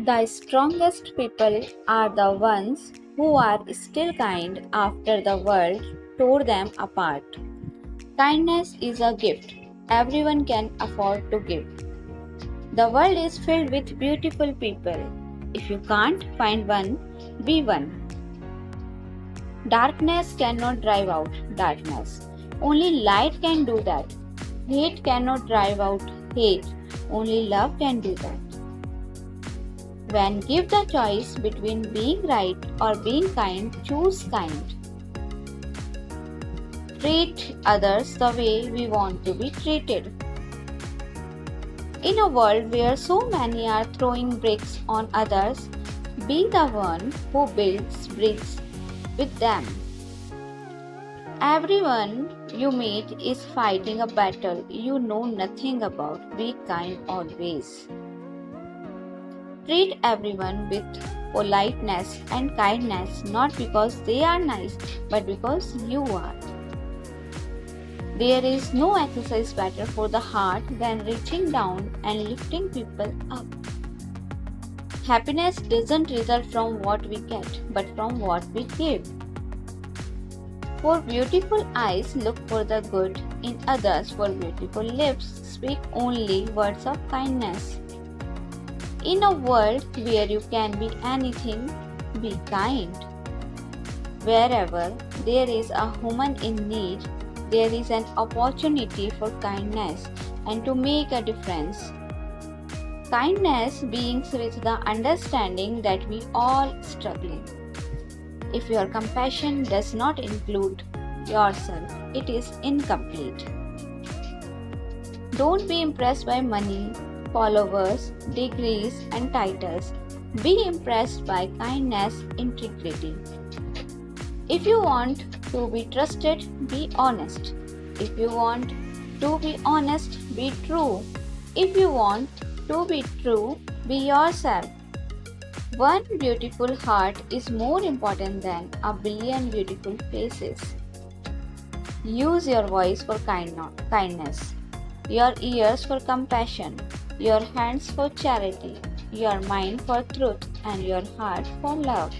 The strongest people are the ones who are still kind after the world tore them apart. Kindness is a gift everyone can afford to give. The world is filled with beautiful people. If you can't find one, be one. Darkness cannot drive out darkness. Only light can do that. Hate cannot drive out hate. Only love can do that. When give the choice between being right or being kind, choose kind. Treat others the way we want to be treated. In a world where so many are throwing bricks on others, be the one who builds bricks with them. Everyone you meet is fighting a battle you know nothing about. Be kind always. Treat everyone with politeness and kindness, not because they are nice, but because you are. There is no exercise better for the heart than reaching down and lifting people up. Happiness doesn't result from what we get, but from what we give. For beautiful eyes, look for the good in others. For beautiful lips, speak only words of kindness. In a world where you can be anything, be kind. Wherever there is a human in need, there is an opportunity for kindness and to make a difference. Kindness begins with the understanding that we all struggling. If your compassion does not include yourself, it is incomplete. Don't be impressed by money, followers, degrees, and titles. Be impressed by kindness, integrity. If you want to be trusted, be honest. If you want to be honest, be true. If you want to be true, be yourself. One beautiful heart is more important than a billion beautiful faces. Use your voice for kindness, your ears for compassion, your hands for charity, your mind for truth, and your heart for love.